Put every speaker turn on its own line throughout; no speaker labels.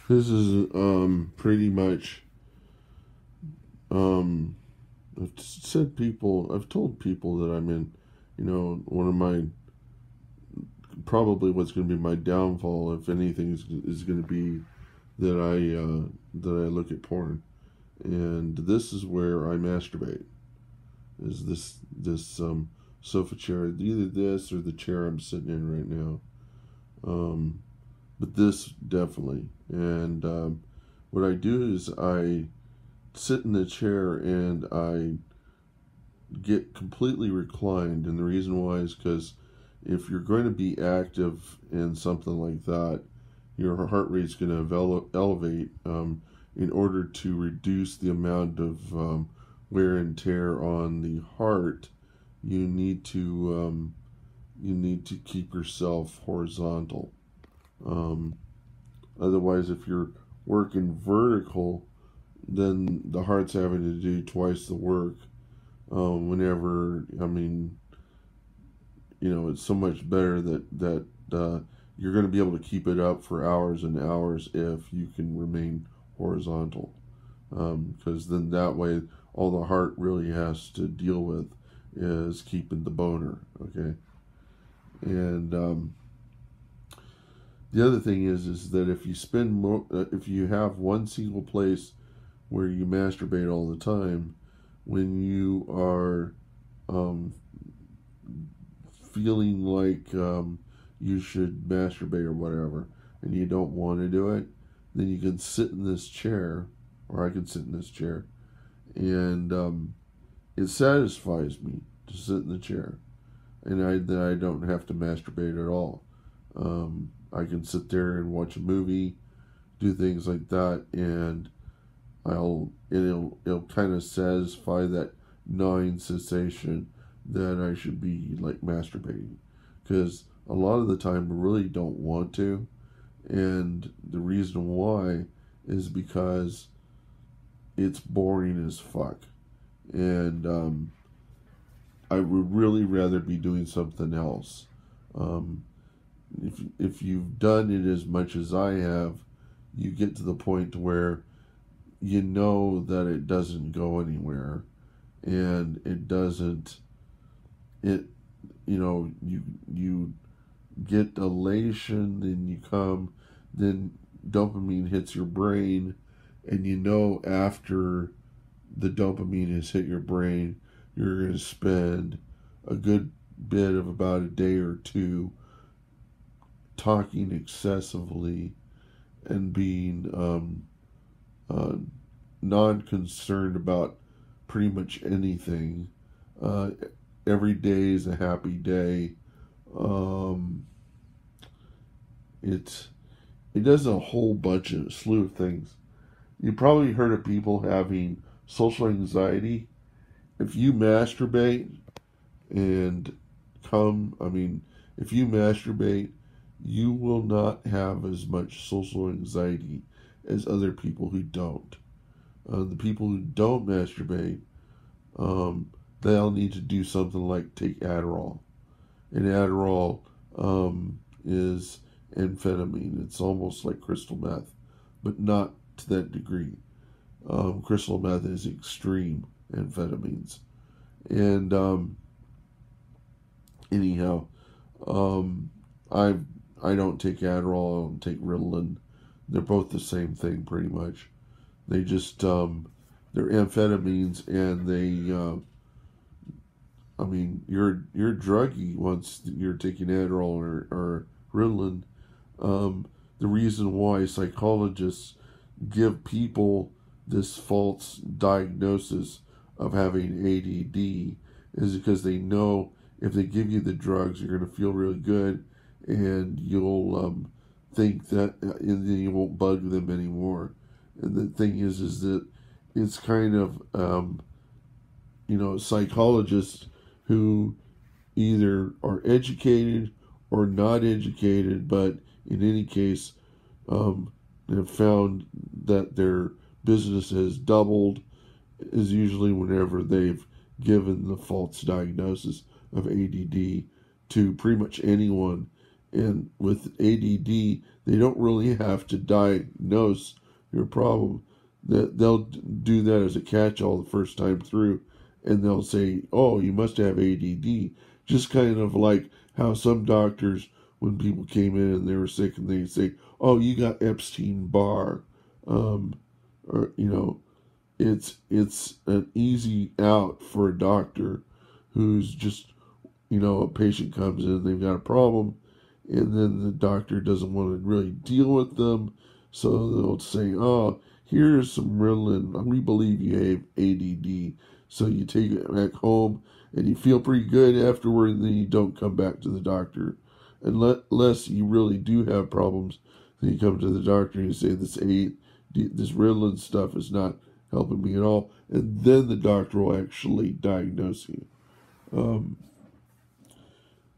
This is pretty much um I've told people that I'm in, one of my, probably what's going to be my downfall, if anything, is going to be that I look at porn, and this is where I masturbate. Is this sofa chair, either this or the chair I'm sitting in right now? But this definitely. And what I do is I sit in the chair and I get completely reclined. And the reason why is because if you're going to be active in something like that, your heart rate's going to elevate, in order to reduce the amount of wear and tear on the heart. You need to keep yourself horizontal. Um, Otherwise, if you're working vertical, then the heart's having to do twice the work. Whenever, I mean, it's so much better that you're going to be able to keep it up for hours and hours if you can remain horizontal. Because then that way, all the heart really has to deal with is keeping the boner. Okay, and the other thing is that if you if you have one single place where you masturbate all the time, when you are um, feeling like you should masturbate or whatever, and you don't want to do it, then you can sit in this chair, or I can sit in this chair, and it satisfies me to sit in the chair, and then I don't have to masturbate at all. I can sit there and watch a movie, do things like that, and it'll kind of satisfy that gnawing sensation that I should be like masturbating, because a lot of the time I really don't want to, and the reason why is because it's boring as fuck, and I would really rather be doing something else. Um, if you've done it as much as I have, you get to the point where you know that it doesn't go anywhere, and it you get elation, then you come, then dopamine hits your brain, and after the dopamine has hit your brain, you're going to spend a good bit of about a day or two talking excessively and being uh, non-concerned about pretty much anything. Uh, every day is a happy day. Um, it it does a whole bunch of slew of things. You probably heard of people having social anxiety. If you masturbate and I mean, if you masturbate, you will not have as much social anxiety as other people who don't. The people who don't masturbate, um, they'll need to do something like take Adderall. And Adderall is amphetamine. It's almost like crystal meth, but not to that degree. Crystal meth is extreme amphetamines. And anyhow, um, I I don't take Adderall. I don't take Ritalin. They're both the same thing, pretty much. They just they're amphetamines, and I mean, you're druggy once you're taking Adderall or Ritalin. The reason why psychologists give people this false diagnosis of having ADD is because they know if they give you the drugs, you're going to feel really good, and you'll think that, and then you won't bug them anymore. And the thing is that it's kind of psychologists who either are educated or not educated, but in any case, have found that their business has doubled, is usually whenever they've given the false diagnosis of ADD to pretty much anyone, And with ADD, they don't really have to diagnose your problem. They'll do that as a catch-all the first time through, and they'll say, "Oh, you must have ADD." Just kind of like how some doctors, when people came in and they were sick, and they say, "Oh, you got Epstein-Barr," or it's an easy out for a doctor who's just, a patient comes in, they've got a problem, and then the doctor doesn't want to really deal with them, so they'll say, "Oh, here's some Ritalin. We believe you have ADD." So you take it back home, and you feel pretty good afterward, and then you don't come back to the doctor. Unless you really do have problems, then you come to the doctor and you say, this Ritalin stuff is not helping me at all. And then the doctor will actually diagnose you.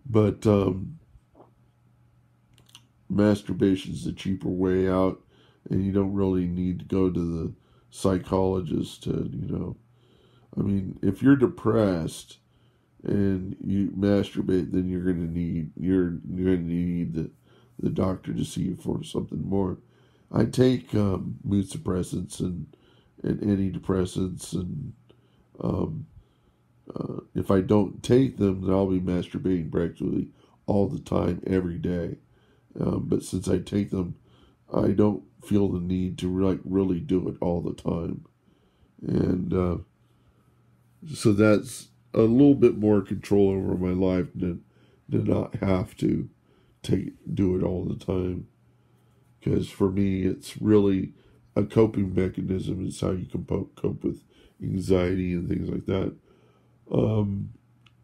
But masturbation is the cheaper way out, and you don't really need to go to the psychologist to, I mean, if you're depressed and you masturbate, then you're gonna need the doctor to see you for something more. I take mood suppressants and antidepressants, and if I don't take them, then I'll be masturbating practically all the time, every day. But since I take them, I don't feel the need to really do it all the time, and so that's a little bit more control over my life to not have to do it all the time. Because for me, it's really a coping mechanism. It's how you can cope with anxiety and things like that. And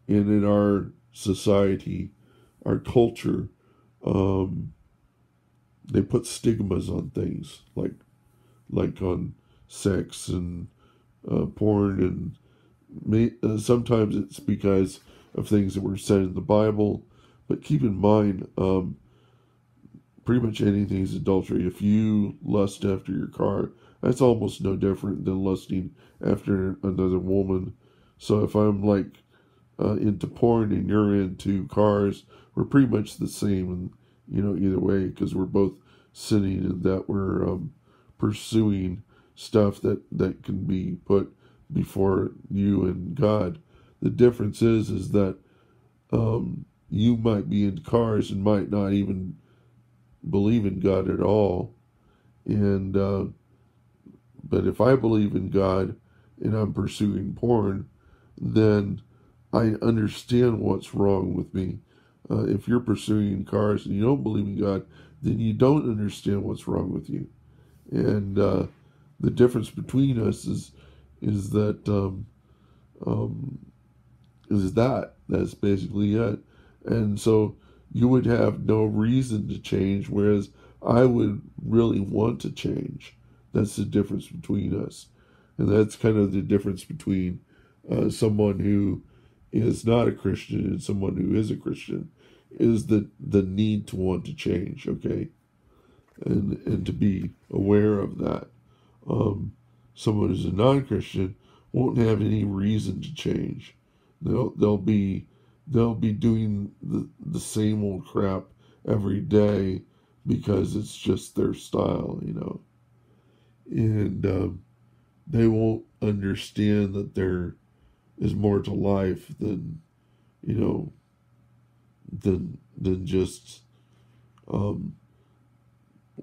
in our society, our culture, they put stigmas on things like on sex and porn, and sometimes it's because of things that were said in the Bible. But keep in mind, pretty much anything is adultery. If you lust after your car, that's almost no different than lusting after another woman. So if I'm into porn and you're into cars, we're pretty much the same, either way, because we're both sinning and that we're pursuing stuff that can be put before you and God. The difference is that you might be into cars and might not even believe in God at all, and but if I believe in God and I'm pursuing porn, then I understand what's wrong with me. If you're pursuing cars and you don't believe in God, then you don't understand what's wrong with you. And the difference between us is that's basically it. And so you would have no reason to change, whereas I would really want to change. That's the difference between us. And that's kind of the difference between someone who is not a Christian and someone who is a Christian, is the need to want to change, okay? And to be aware of that. Someone who's a non-Christian won't have any reason to change. They'll be doing the same old crap every day because it's just their style, and they won't understand that there is more to life than than just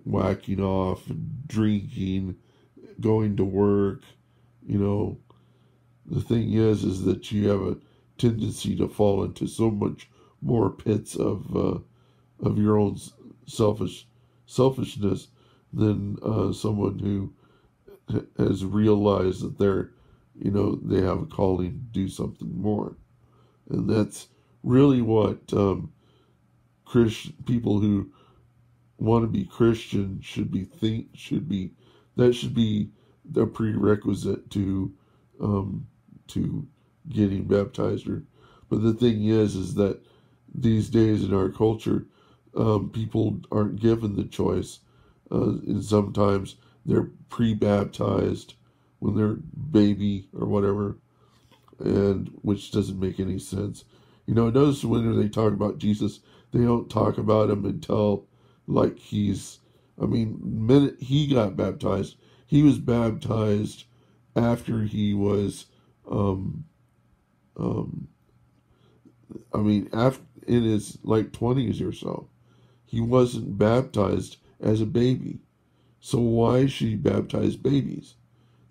whacking off, drinking, going to work. The thing is that you have a tendency to fall into so much more pits of your own selfishness than someone who has realized that they have a calling to do something more. And that's really what people who want to be Christian should be that should be a prerequisite to getting baptized. But the thing is that these days in our culture, people aren't given the choice, and sometimes they're pre-baptized when they're baby or whatever, and which doesn't make any sense. Notice when they talk about Jesus, they don't talk about him until like he's, I mean, minute he got baptized, he was baptized after he was, um, um, I mean, after in his like 20s or so. He wasn't baptized as a baby. So why should he baptize babies?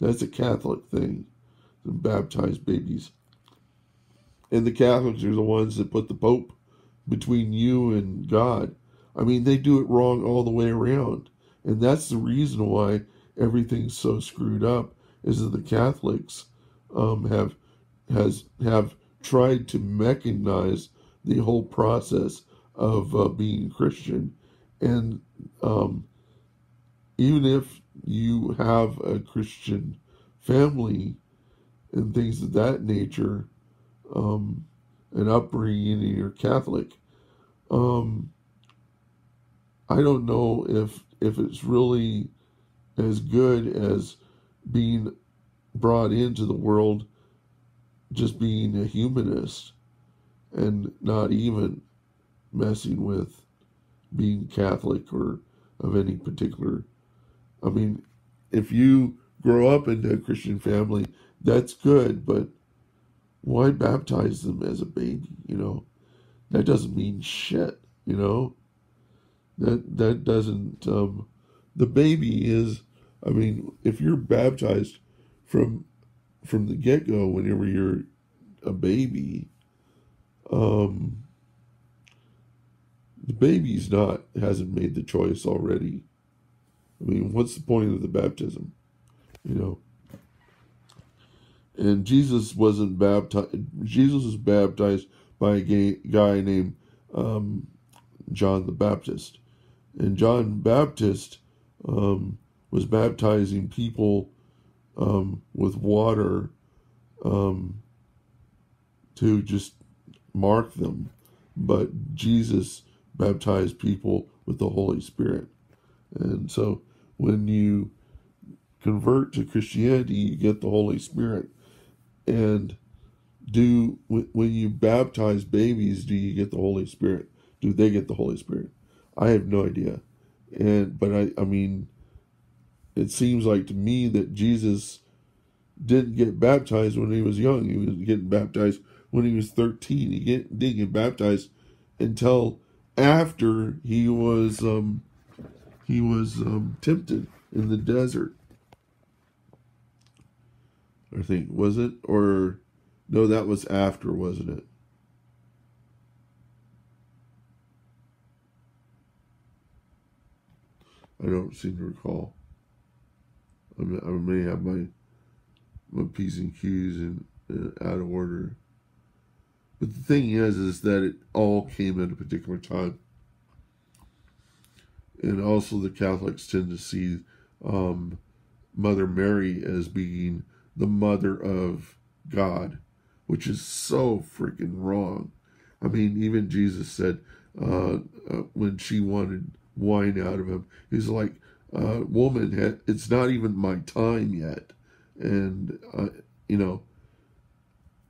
That's a Catholic thing, to baptize babies. And the Catholics are the ones that put the Pope between you and God. I mean, they do it wrong all the way around. And that's the reason why everything's so screwed up, is that the Catholics have tried to mechanize the whole process of being Christian. And even if you have a Christian family and things of that nature, an upbringing and you're Catholic, um, I don't know if it's really as good as being brought into the world just being a humanist and not even messing with being Catholic or of any particular. I mean, if you grow up into a Christian family, that's good, but why baptize them as a baby? You know, that doesn't mean shit. You know, that doesn't. The baby is. I mean, if you're baptized from the get go, whenever you're a baby, um, the baby's not hasn't made the choice already. I mean, what's the point of the baptism? You know, and Jesus wasn't baptized. Jesus was baptized by a guy named John the Baptist, and John Baptist was baptizing people with water to just mark them, but Jesus baptized people with the Holy Spirit. And so when you convert to Christianity, you get the Holy Spirit. And when you baptize babies, do you get the Holy Spirit? Do they get the Holy Spirit? I have no idea. But I mean, it seems like to me that Jesus didn't get baptized when he was young. He was getting baptized when he was 13. He didn't get baptized until after he was tempted in the desert. I think, was it? Or no, that was after, wasn't it? I don't seem to recall. I may have my P's and Q's out of order. But the thing is that it all came at a particular time. And also the Catholics tend to see Mother Mary as being the mother of God, which is so freaking wrong. I mean, even Jesus said when she wanted wine out of him, he's like, woman, it's not even my time yet. And, you know,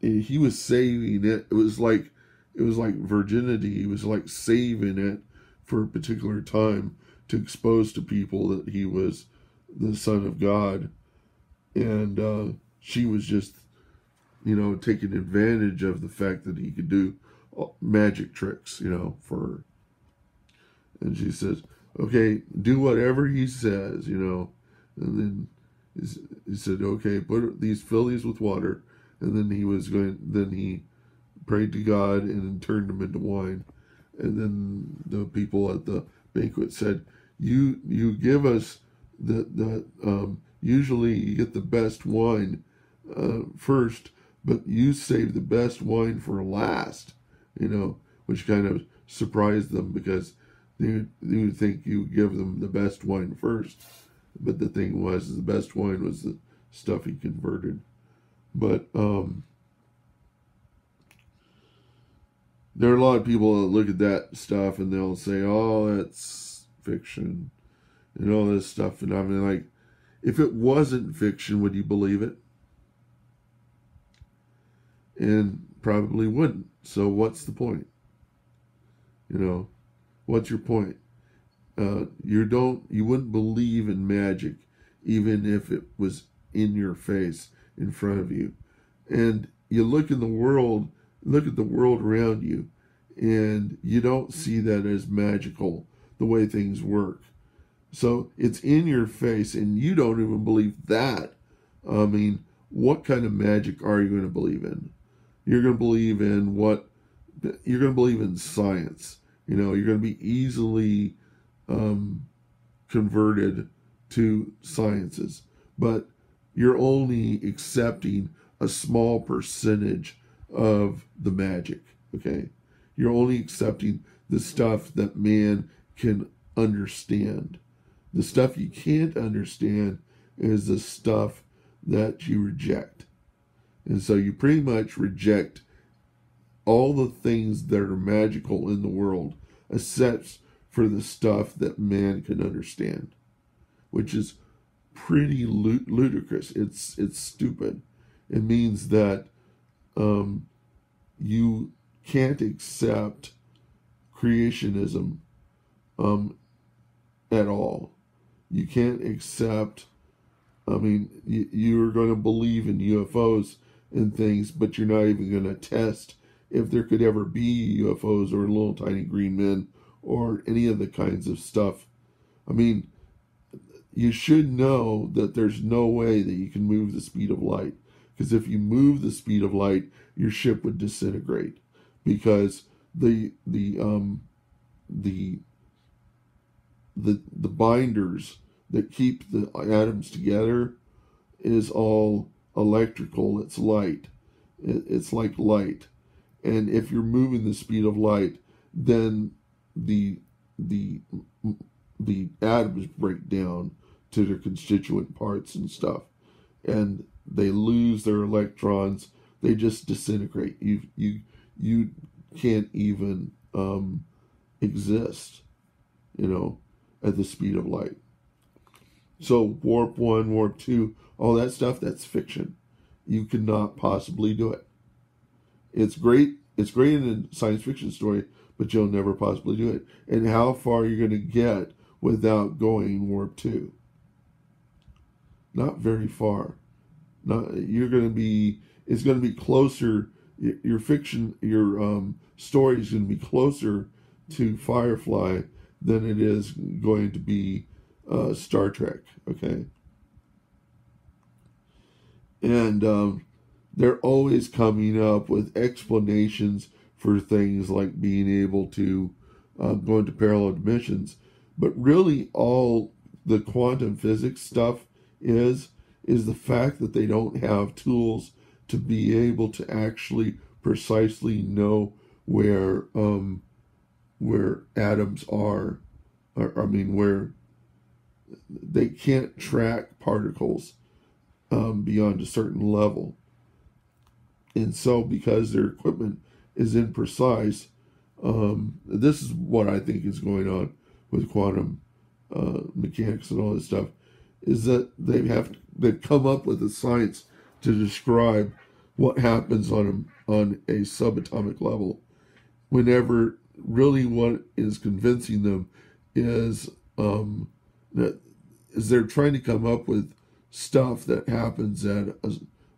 he was saving it. It was like virginity. He was like saving it for a particular time to expose to people that he was the Son of God. And she was just, you know, taking advantage of the fact that he could do magic tricks, you know, for her. And she says, okay, do whatever he says, you know. And then he said, okay, fill these with water. And then he prayed to God and then turned them into wine. And then the people at the banquet said, you give us usually you get the best wine first, but you save the best wine for last, you know, which kind of surprised them because they would think you give them the best wine first. But the thing was, the best wine was the stuff he converted. But there are a lot of people that look at that stuff and they'll say, oh, that's fiction and all this stuff. And I mean, like, if it wasn't fiction, would you believe it? And probably wouldn't. So what's the point? You know, what's your point? You wouldn't believe in magic even if it was in your face, in front of you. And you look in the world, look at the world around you, and you don't see that as magical, the way things work. So it's in your face, and you don't even believe that. I mean, what kind of magic are you going to believe in? You're going to believe in what? You're going to believe in science. You know, you're going to be easily converted to sciences, but you're only accepting a small percentage of the magic. Okay, you're only accepting the stuff that man can understand. The stuff you can't understand is the stuff that you reject. And so you pretty much reject all the things that are magical in the world, except for the stuff that man can understand, which is pretty ludicrous. It's stupid. It means that you can't accept creationism at all. You can't accept, I mean, you're going to believe in UFOs and things, but you're not even going to test if there could ever be UFOs or little tiny green men or any of the kinds of stuff. I mean, you should know that there's no way that you can move the speed of light. Because if you move the speed of light, your ship would disintegrate. Because the binders that keep the atoms together is all electrical. It's light. It's like light. And if you're moving the speed of light, then the atoms break down to their constituent parts and stuff, and they lose their electrons. They just disintegrate. You can't even exist, you know, at the speed of light. So warp 1, warp 2, all that stuff, that's fiction. You cannot possibly do it. It's great in a science fiction story, but you'll never possibly do it. And how far are you going to get without going warp 2? Not very far. It's going to be closer. Your fiction, your story is going to be closer to Firefly than it is going to be Star Trek. Okay, and they're always coming up with explanations for things like being able to go into parallel dimensions, but really all the quantum physics stuff is the fact that they don't have tools to be able to actually precisely know where atoms are, where they can't track particles beyond a certain level. And so because their equipment is imprecise, this is what I think is going on with quantum mechanics and all this stuff, is that they've come up with a science to describe what happens on a subatomic level, whenever really what is convincing them is that they're trying to come up with stuff that happens at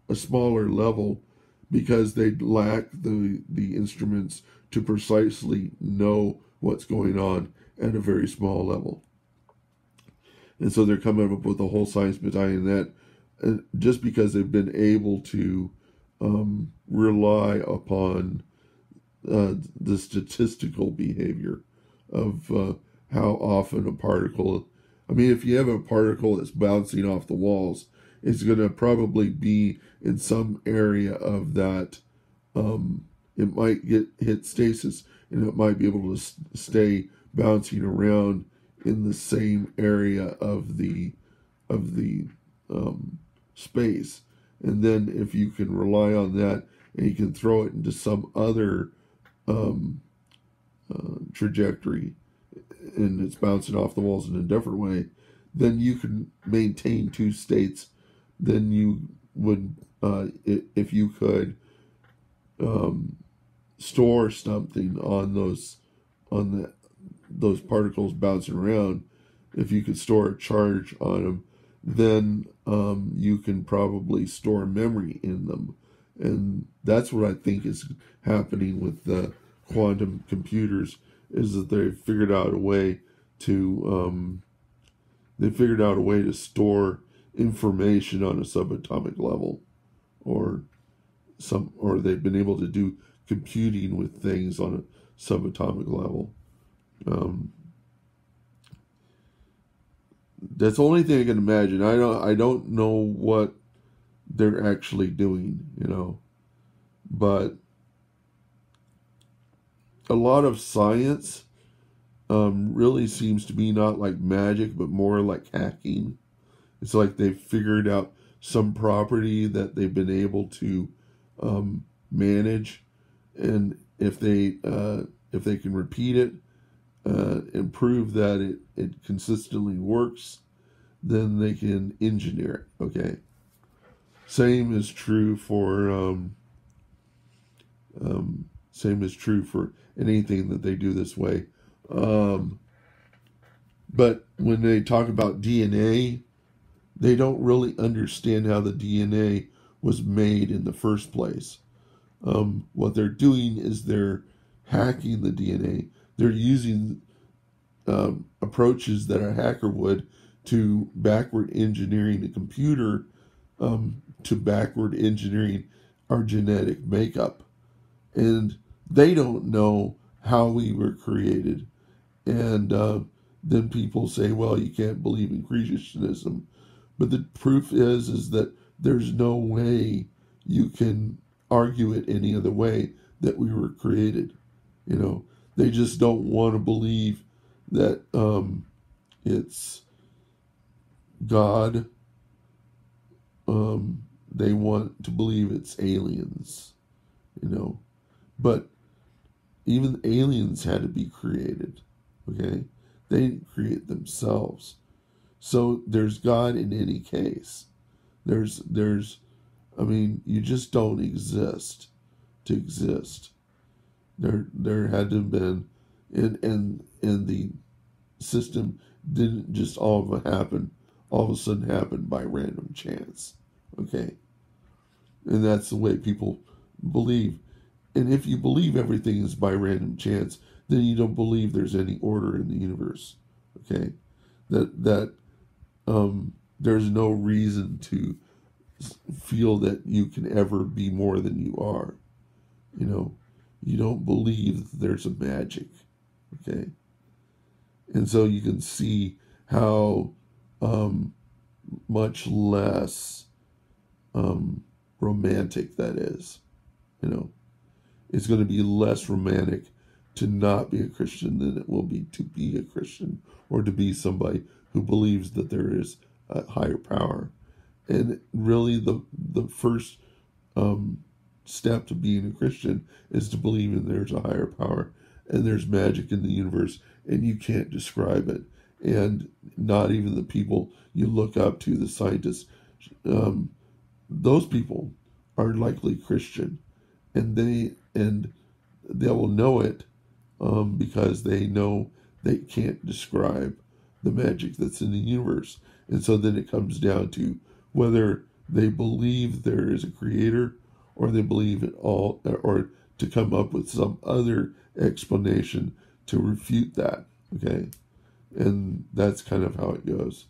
a smaller level because they lack the instruments to precisely know what's going on at a very small level. And so they're coming up with a whole science behind that, just because they've been able to rely upon the statistical behavior of how often a particle, I mean, if you have a particle that's bouncing off the walls, it's going to probably be in some area of that. It might hit stasis, and it might be able to stay bouncing around in the same area of the space. And then if you can rely on that and you can throw it into some other trajectory, and it's bouncing off the walls in a different way, then you can maintain two states. Then you would, if you could store something on those those particles bouncing around, if you could store a charge on them, then you can probably store memory in them. And that's what I think is happening with the quantum computers, is that they've figured out a way to store information on a subatomic level, or they've been able to do computing with things on a subatomic level. That's the only thing I can imagine. I don't know what they're actually doing, but a lot of science really seems to be not like magic, but more like hacking. It's like they've figured out some property that they've been able to manage, and if they can repeat it and prove that it consistently works, then they can engineer it. Okay. Same is true for anything that they do this way. But when they talk about DNA, they don't really understand how the DNA was made in the first place. What they're doing is they're hacking the DNA. They're using approaches that a hacker would to backward engineering a computer, to backward engineering our genetic makeup. And they don't know how we were created. And then people say, well, you can't believe in creationism. But the proof is that there's no way you can argue it any other way that we were created. They just don't want to believe that it's God. They want to believe it's aliens, But even aliens had to be created, okay? They didn't create themselves. So there's God in any case. You just don't exist to exist. There had to have been, and the system didn't just all of a sudden happen by random chance, okay? And that's the way people believe. And if you believe everything is by random chance, then you don't believe there's any order in the universe, okay? That there's no reason to feel that you can ever be more than you are. You don't believe that there's a magic, okay? And so you can see how much less romantic that is. It's going to be less romantic to not be a Christian than it will be to be a Christian, or to be somebody who believes that there is a higher power. And really the first step to being a Christian is to believe in there's a higher power and there's magic in the universe, and you can't describe it. And not even the people you look up to, the scientists, those people are likely Christian, and they will know it because they know they can't describe the magic that's in the universe. And so then it comes down to whether they believe there is a creator, or they believe it all, or to come up with some other explanation to refute that, okay? And that's kind of how it goes.